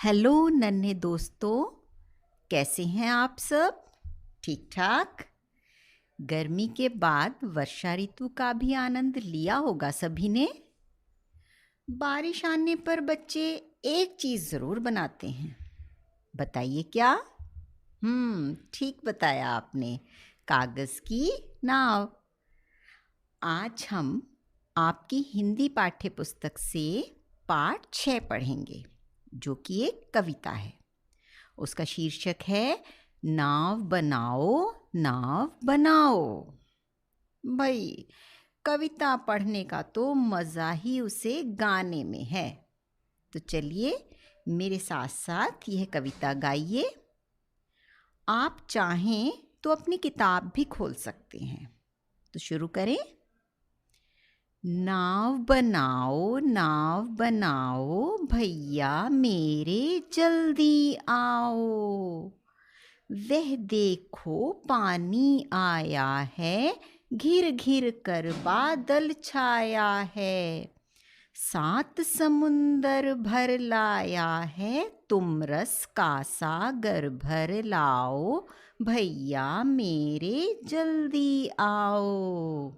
Hello नन्हे दोस्तों, कैसे हैं आप सब? ठीक ठाक? गर्मी के बाद वर्षा ऋतु का भी आनंद लिया होगा सभी ने। बारिश आने पर बच्चे एक चीज़ ज़रूर बनाते हैं। बताइए क्या? ठीक बताया आपने। कागज़ की नाव। आज हम आपकी हिंदी पाठ्य पुस्तक से पाठ 6 पढ़ेंगे, जो कि एक कविता है। उसका शीर्षक है नाव बनाओ, नाव बनाओ। भाई, कविता पढ़ने का तो मज़ा ही उसे गाने में है। तो चलिए मेरे साथ साथ यह कविता गाइए। आप चाहें तो अपनी किताब भी खोल सकते हैं। तो शुरू करें। नाव बनाओ भैया मेरे जल्दी आओ। वह देखो पानी आया है, घिर घिर कर बादल छाया है। 7 समुंदर भर लाया है, तुम रस का सागर भर लाओ। भैया मेरे जल्दी आओ।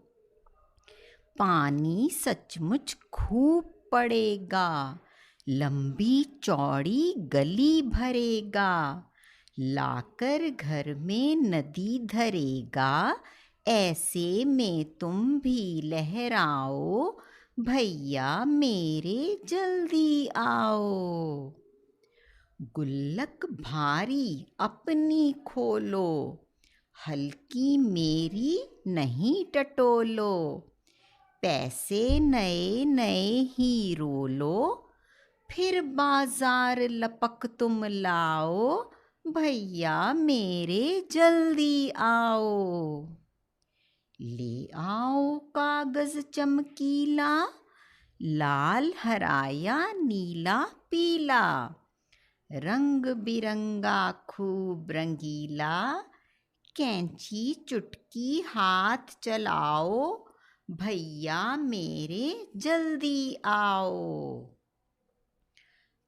पानी सचमुच खूब पड़ेगा, लंबी चौड़ी गली भरेगा। लाकर घर में नदी धरेगा, ऐसे में तुम भी लहराओ। भैया मेरे जल्दी आओ। गुल्लक भारी अपनी खोलो, हल्की मेरी नहीं टटोलो। पैसे नए नए ही रोलो, फिर बाजार लपक तुम लाओ। भैया मेरे जल्दी आओ। ले आओ कागज चमकीला, लाल हरा या नीला पीला। रंग बिरंगा खूब रंगीला, कैंची चुटकी हाथ चलाओ। भैया मेरे जल्दी आओ।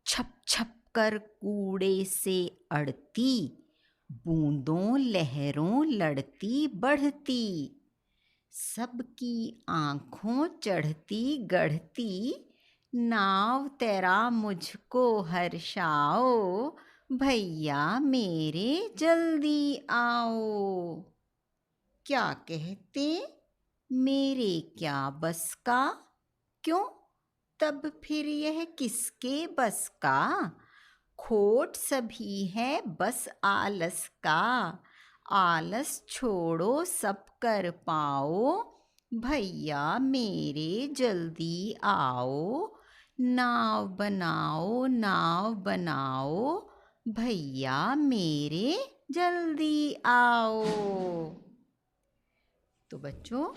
छप छप कर कूड़े से अड़ती, बूंदों लहरों लड़ती बढ़ती। सबकी आँखों चढ़ती गढ़ती, नाव तेरा मुझको हर्षाओ। भैया मेरे जल्दी आओ। क्या कहते मेरे क्या बस का? क्यों तब फिर यह किसके बस का? खोट सभी है बस आलस का, आलस छोड़ो सब कर पाओ। भैया मेरे जल्दी आओ। नाव बनाओ, भैया मेरे जल्दी आओ। तो बच्चों,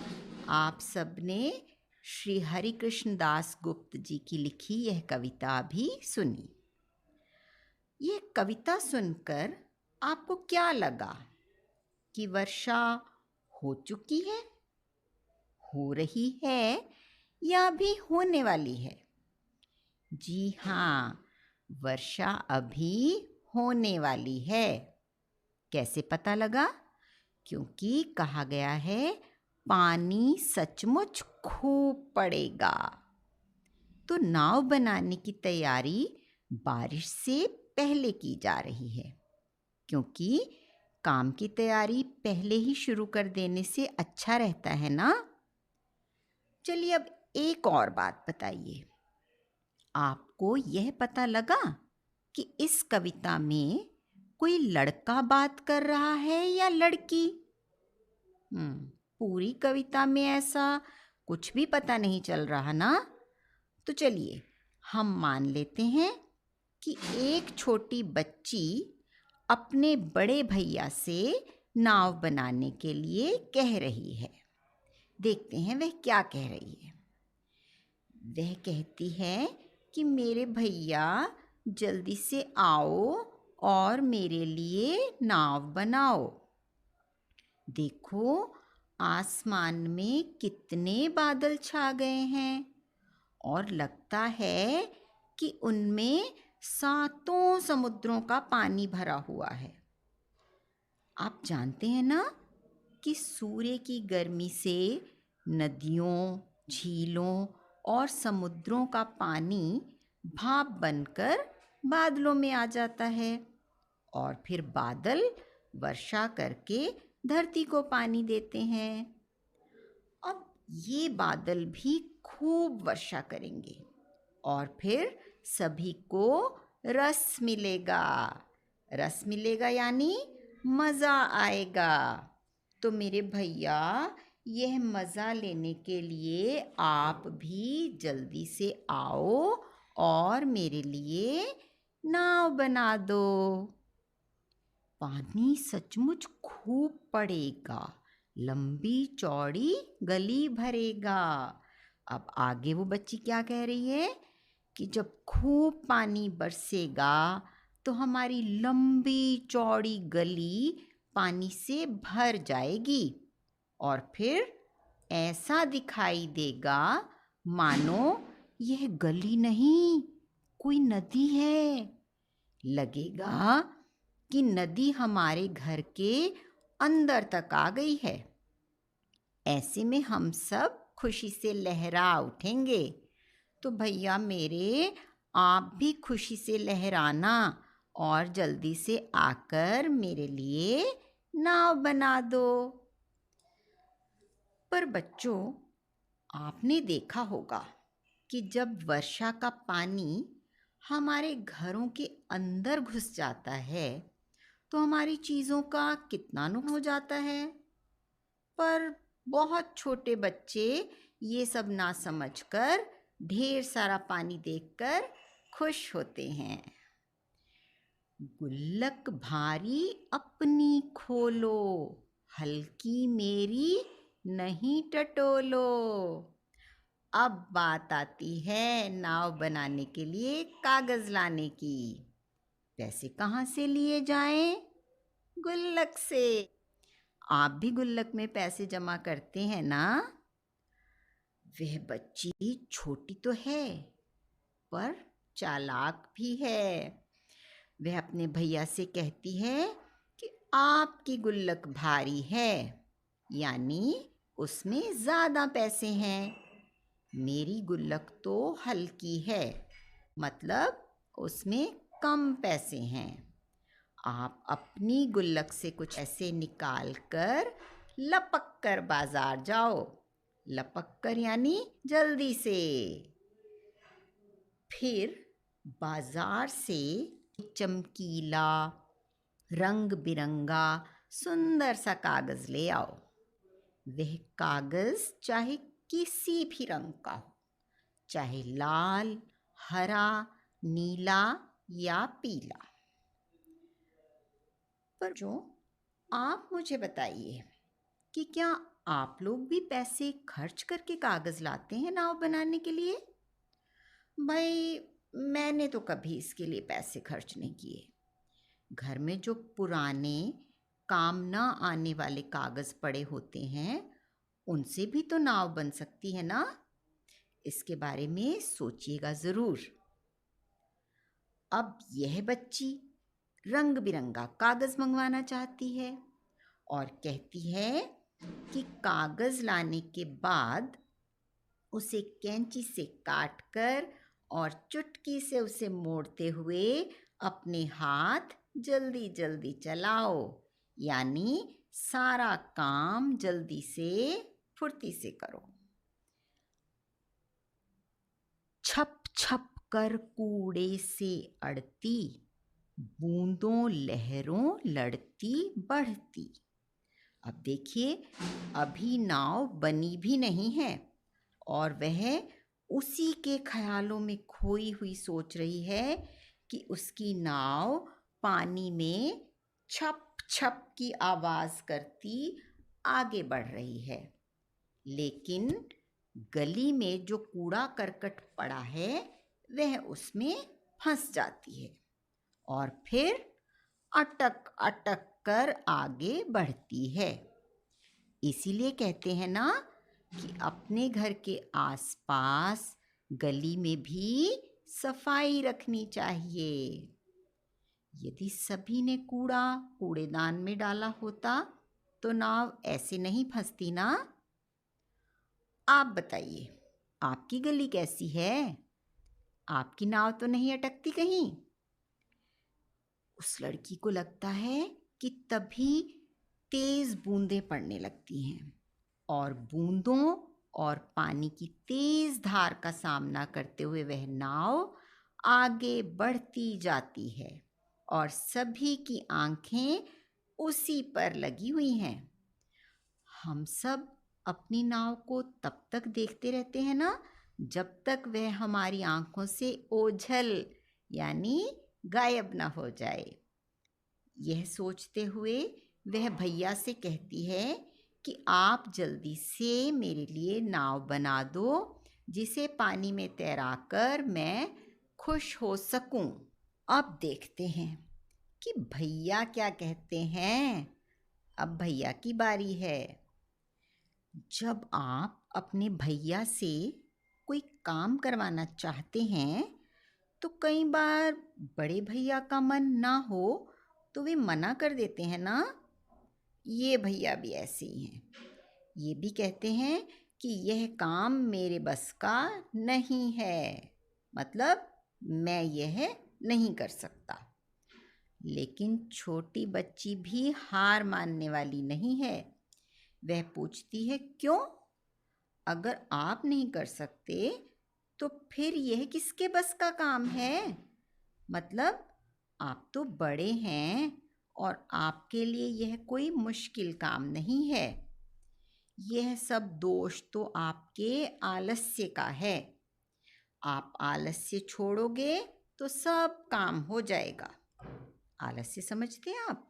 आप सबने श्री हरिकृष्ण दास गुप्त जी की लिखी यह कविता भी सुनी। ये कविता सुनकर आपको क्या लगा कि वर्षा हो चुकी है, हो रही है या अभी होने वाली है? जी हाँ, वर्षा अभी होने वाली है। कैसे पता लगा? क्योंकि कहा गया है पानी सचमुच खूब पड़ेगा। तो नाव बनाने की तैयारी बारिश से पहले की जा रही है, क्योंकि काम की तैयारी पहले ही शुरू कर देने से अच्छा रहता है ना। चलिए अब एक और बात बताइए, आपको यह पता लगा कि इस कविता में कोई लड़का बात कर रहा है या लड़की? पूरी कविता में ऐसा कुछ भी पता नहीं चल रहा ना। तो चलिए हम मान लेते हैं कि एक छोटी बच्ची अपने बड़े भैया से नाव बनाने के लिए कह रही है। देखते हैं वह क्या कह रही है। वह कहती है कि मेरे भैया जल्दी से आओ और मेरे लिए नाव बनाओ। देखो आसमान में कितने बादल छा गए हैं और लगता है कि उनमें सातों समुद्रों का पानी भरा हुआ है। आप जानते हैं ना कि सूर्य की गर्मी से नदियों, झीलों और समुद्रों का पानी भाप बनकर बादलों में आ जाता है और फिर बादल वर्षा करके धरती को पानी देते हैं। अब ये बादल भी खूब वर्षा करेंगे और फिर सभी को रस मिलेगा। रस मिलेगा यानी मज़ा आएगा। तो मेरे भैया, यह मज़ा लेने के लिए आप भी जल्दी से आओ और मेरे लिए नाव बना दो। पानी सचमुच खूब पड़ेगा, लंबी चौड़ी गली भरेगा। अब आगे वो बच्ची क्या कह रही है कि जब खूब पानी बरसेगा तो हमारी लंबी चौड़ी गली पानी से भर जाएगी और फिर ऐसा दिखाई देगा मानो यह गली नहीं, कोई नदी है। लगेगा कि नदी हमारे घर के अंदर तक आ गई है। ऐसे में हम सब खुशी से लहरा उठेंगे। तो भैया मेरे, आप भी खुशी से लहराना और जल्दी से आकर मेरे लिए नाव बना दो। पर बच्चों, आपने देखा होगा कि जब वर्षा का पानी हमारे घरों के अंदर घुस जाता है तो हमारी चीज़ों का कितना नुकसान हो जाता है। पर बहुत छोटे बच्चे ये सब ना समझकर ढेर सारा पानी देखकर खुश होते हैं। गुल्लक भारी अपनी खोलो, हल्की मेरी नहीं टटोलो। अब बात आती है नाव बनाने के लिए कागज लाने की। पैसे कहाँ से लिए जाएं? गुल्लक से। आप भी गुल्लक में पैसे जमा करते हैं ना? वह बच्ची छोटी तो है पर चालाक भी है। वह अपने भैया से कहती है कि आपकी गुल्लक भारी है, यानी उसमें ज़्यादा पैसे हैं। मेरी गुल्लक तो हल्की है, मतलब उसमें कम पैसे हैं। आप अपनी गुल्लक से कुछ ऐसे निकाल कर लपक कर बाजार जाओ। लपक कर यानी जल्दी से। फिर बाजार से चमकीला रंग बिरंगा सुंदर सा कागज ले आओ। वह कागज चाहे किसी भी रंग का हो, चाहे लाल, हरा, नीला या पीला। पर जो आप मुझे बताइए कि क्या आप लोग भी पैसे खर्च करके कागज लाते हैं नाव बनाने के लिए? भाई, मैंने तो कभी इसके लिए पैसे खर्च नहीं किए। घर में जो पुराने काम ना आने वाले कागज पड़े होते हैं, उनसे भी तो नाव बन सकती है ना। इसके बारे में सोचिएगा ज़रूर। अब यह बच्ची रंग बिरंगा कागज मंगवाना चाहती है और कहती है कि कागज लाने के बाद उसे कैंची से काट कर और चुटकी से उसे मोड़ते हुए अपने हाथ जल्दी जल्दी चलाओ, यानी सारा काम जल्दी से फुर्ती से करो। छप छप कर कूड़े से अड़ती, बूंदों लहरों लड़ती बढ़ती। अब देखिए, अभी नाव बनी भी नहीं है और वह उसी के ख्यालों में खोई हुई सोच रही है कि उसकी नाव पानी में छप छप की आवाज़ करती आगे बढ़ रही है। लेकिन गली में जो कूड़ा करकट पड़ा है वह उसमें फंस जाती है और फिर अटक अटक कर आगे बढ़ती है। इसीलिए कहते हैं ना कि अपने घर के आसपास गली में भी सफाई रखनी चाहिए। यदि सभी ने कूड़ा कूड़ेदान में डाला होता तो नाव ऐसे नहीं फंसती ना। आप बताइए, आपकी गली कैसी है? आपकी नाव तो नहीं अटकती कहीं? उस लड़की को लगता है कि तभी तेज बूंदें पड़ने लगती हैं और बूंदों और पानी की तेज धार का सामना करते हुए वह नाव आगे बढ़ती जाती है और सभी की आंखें उसी पर लगी हुई हैं। हम सब अपनी नाव को तब तक देखते रहते हैं ना, जब तक वह हमारी आंखों से ओझल यानी गायब ना हो जाए। यह सोचते हुए वह भैया से कहती है कि आप जल्दी से मेरे लिए नाव बना दो, जिसे पानी में तैराकर मैं खुश हो सकूं। अब देखते हैं कि भैया क्या कहते हैं। अब भैया की बारी है। जब आप अपने भैया से कोई काम करवाना चाहते हैं तो कई बार बड़े भैया का मन ना हो तो वे मना कर देते हैं ना। ये भैया भी ऐसे ही हैं। ये भी कहते हैं कि यह काम मेरे बस का नहीं है, मतलब मैं यह नहीं कर सकता। लेकिन छोटी बच्ची भी हार मानने वाली नहीं है। वह पूछती है, क्यों? अगर आप नहीं कर सकते तो फिर यह किसके बस का काम है? मतलब आप तो बड़े हैं और आपके लिए यह कोई मुश्किल काम नहीं है। यह सब दोष तो आपके आलस्य का है। आप आलस्य छोड़ोगे तो सब काम हो जाएगा। आलस्य समझते हैं आप?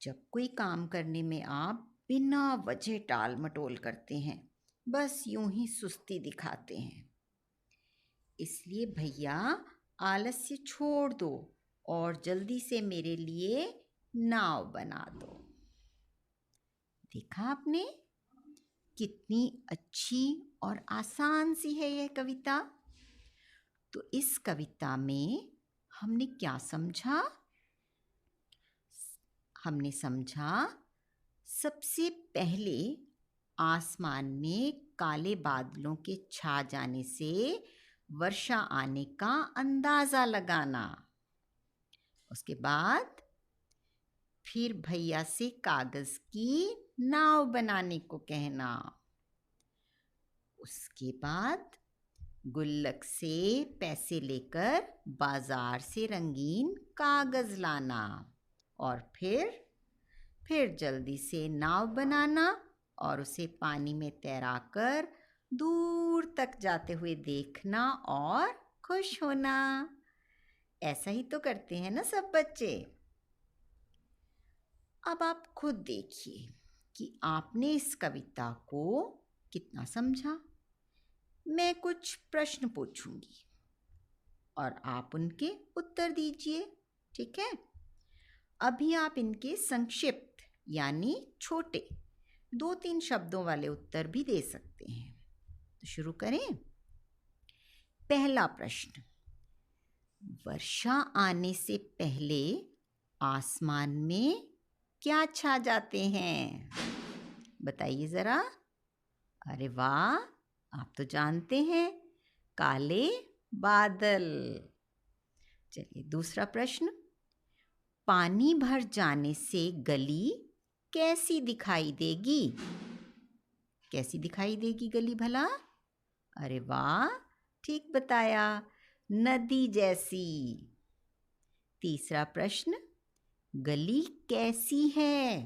जब कोई काम करने में आप बिना वजह टाल मटोल करते हैं, बस यूं ही सुस्ती दिखाते हैं। इसलिए भैया आलस्य छोड़ दो और जल्दी से मेरे लिए नाव बना दो। देखा आपने, कितनी अच्छी और आसान सी है यह कविता। तो इस कविता में हमने क्या समझा? हमने समझा सबसे पहले आसमान में काले बादलों के छा जाने से वर्षा आने का अंदाज़ा लगाना। उसके बाद फिर भैया से कागज़ की नाव बनाने को कहना। उसके बाद गुल्लक से पैसे लेकर बाज़ार से रंगीन कागज़ लाना और फिर जल्दी से नाव बनाना और उसे पानी में तैराकर दूर तक जाते हुए देखना और खुश होना। ऐसा ही तो करते हैं ना सब बच्चे। अब आप खुद देखिए कि आपने इस कविता को कितना समझा। मैं कुछ प्रश्न पूछूंगी और आप उनके उत्तर दीजिए, ठीक है? अभी आप इनके संक्षिप्त यानी छोटे 2-3 शब्दों वाले उत्तर भी दे सकते हैं। तो शुरू करें। पहला प्रश्न, वर्षा आने से पहले आसमान में क्या छा जाते हैं? बताइए ज़रा। अरे वाह, आप तो जानते हैं, काले बादल। चलिए दूसरा प्रश्न, पानी भर जाने से गली कैसी दिखाई देगी? कैसी दिखाई देगी गली भला? अरे वाह, ठीक बताया, नदी जैसी। तीसरा प्रश्न, गली कैसी है?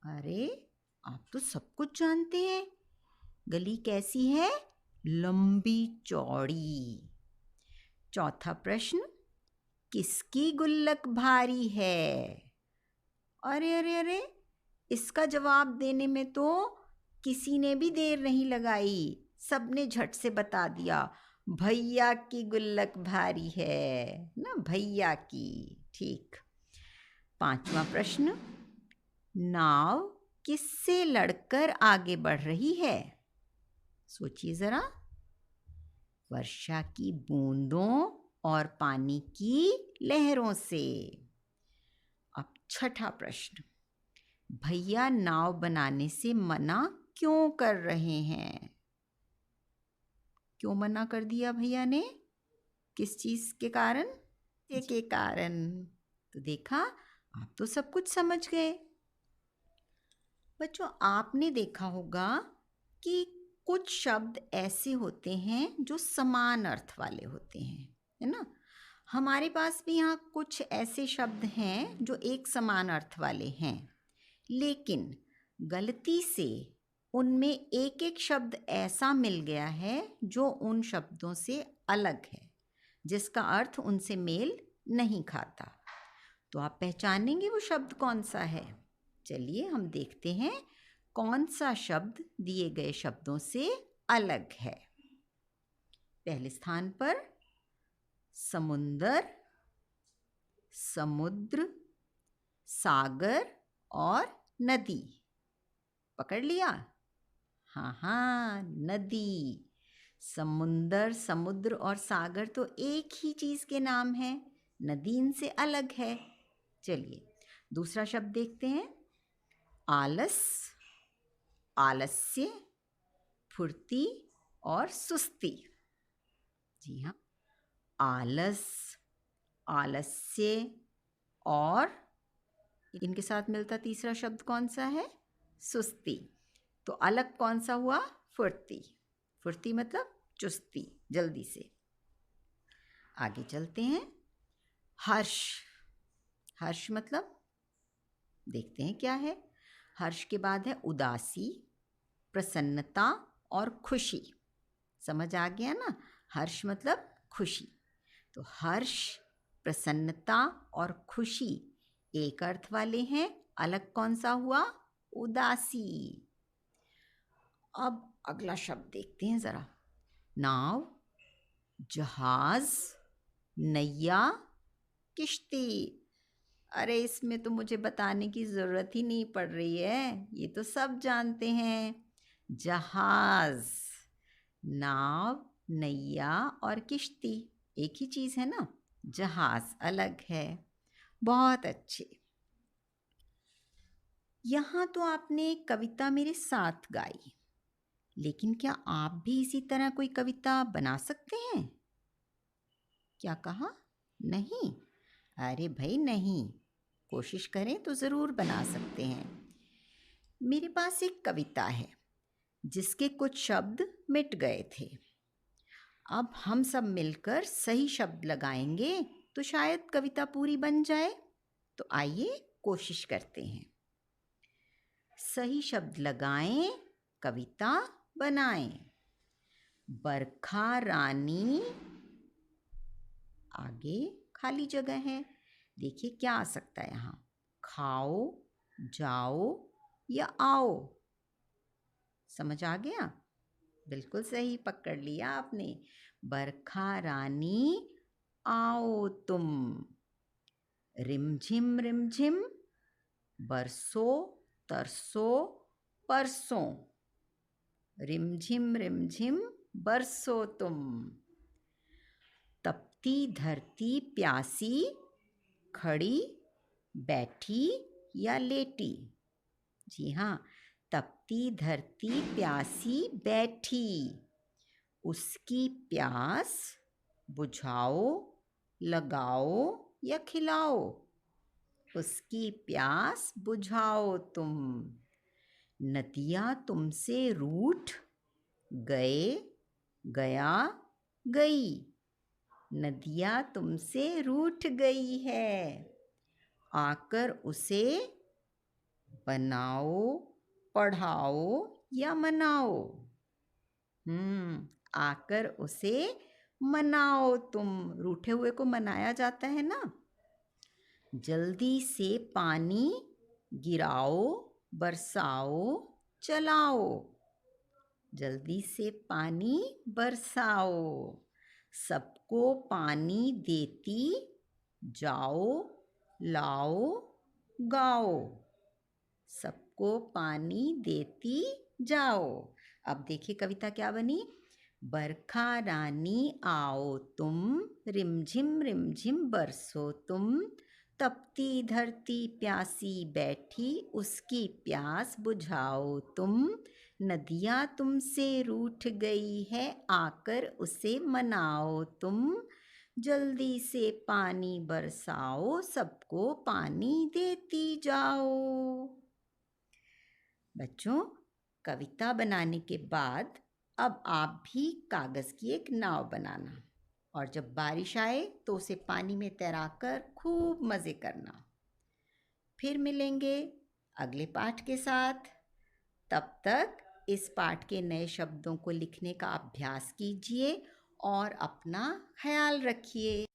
अरे आप तो सब कुछ जानते हैं। गली कैसी है? लंबी चौड़ी। चौथा प्रश्न, किसकी गुल्लक भारी है? अरे अरे अरे, इसका जवाब देने में तो किसी ने भी देर नहीं लगाई, सबने झट से बता दिया, भैया की गुल्लक भारी है ना, भैया की। ठीक। पांचवा प्रश्न, नाव किससे लड़कर आगे बढ़ रही है? सोचिए जरा। वर्षा की बूंदों और पानी की लहरों से। अब छठा प्रश्न, भैया नाव बनाने से मना क्यों कर रहे हैं? क्यों मना कर दिया भैया ने? किस चीज के कारण? के कारण। तो देखा, आप तो सब कुछ समझ गए। बच्चों, आपने देखा होगा कि कुछ शब्द ऐसे होते हैं जो समान अर्थ वाले होते हैं, है ना? हमारे पास भी यहाँ कुछ ऐसे शब्द हैं जो एक समान अर्थ वाले हैं, लेकिन गलती से उनमें एक एक शब्द ऐसा मिल गया है जो उन शब्दों से अलग है, जिसका अर्थ उनसे मेल नहीं खाता। तो आप पहचानेंगे वो शब्द कौन सा है? चलिए हम देखते हैं कौन सा शब्द दिए गए शब्दों से अलग है। पहले स्थान पर समुंदर, समुद्र, सागर और नदी। पकड़ लिया? हाँ हाँ, नदी। समुंदर, समुद्र और सागर तो एक ही चीज के नाम है, नदी इनसे अलग है। चलिए दूसरा शब्द देखते हैं, आलस, आलस्य, फुर्ती और सुस्ती। जी हाँ, आलस, आलस्य और इनके साथ मिलता तीसरा शब्द कौन सा है? सुस्ती। तो अलग कौन सा हुआ? फुर्ती। फुर्ती मतलब चुस्ती, जल्दी से। आगे चलते हैं, हर्ष। हर्ष मतलब देखते हैं क्या है। हर्ष के बाद है उदासी, प्रसन्नता और खुशी। समझ आ गया ना? हर्ष मतलब खुशी। तो हर्ष, प्रसन्नता और खुशी एक अर्थ वाले हैं, अलग कौन सा हुआ? उदासी। अब अगला शब्द देखते हैं जरा, नाव, जहाज, नैया, किश्ती। अरे इसमें तो मुझे बताने की ज़रूरत ही नहीं पड़ रही है, ये तो सब जानते हैं। जहाज, नाव, नैया और किश्ती एक ही चीज़ है ना, जहाज अलग है। बहुत अच्छे। यहाँ तो आपने एक कविता मेरे साथ गाई, लेकिन क्या आप भी इसी तरह कोई कविता बना सकते हैं? क्या कहा? नहीं? अरे भाई नहीं, कोशिश करें तो ज़रूर बना सकते हैं। मेरे पास एक कविता है जिसके कुछ शब्द मिट गए थे। अब हम सब मिलकर सही शब्द लगाएंगे तो शायद कविता पूरी बन जाए। तो आइए कोशिश करते हैं। सही शब्द लगाएं, कविता बनाएं। बरखा रानी, आगे खाली जगह है, देखिए क्या आ सकता है यहाँ। खाओ, जाओ या आओ। समझ आ गया? बिल्कुल सही पकड़ लिया आपने। बरखा रानी आओ तुम, रिमझिम रिमझिम, बरसो तरसो परसों। रिमझिम रिमझिम बरसो तुम। तपती धरती प्यासी, खड़ी, बैठी या लेटी। जी हाँ, तपती धरती प्यासी बैठी, उसकी प्यास बुझाओ, लगाओ या खिलाओ। उसकी प्यास बुझाओ तुम। नदियाँ तुमसे रूठ गए, गया, गई। नदियाँ तुमसे रूठ गई है, आकर उसे बनाओ, पढ़ाओ या मनाओ। आकर उसे मनाओ तुम। रूठे हुए को मनाया जाता है ना। जल्दी से पानी गिराओ, बरसाओ, चलाओ। जल्दी से पानी बरसाओ, सबको पानी देती जाओ, लाओ, गाओ। सबको पानी देती जाओ। अब देखिए कविता क्या बनी। बरखा रानी आओ तुम, रिमझिम बरसो तुम, तपती धरती प्यासी बैठी, उसकी प्यास बुझाओ तुम। नदियाँ तुमसे रूठ गई है, आकर उसे मनाओ तुम। जल्दी से पानी बरसाओ, सबको पानी देती जाओ। बच्चों, कविता बनाने के बाद अब आप भी कागज़ की एक नाव बनाना, और जब बारिश आए तो उसे पानी में तैराकर खूब मज़े करना। फिर मिलेंगे अगले पाठ के साथ। तब तक इस पाठ के नए शब्दों को लिखने का अभ्यास कीजिए और अपना ख्याल रखिए।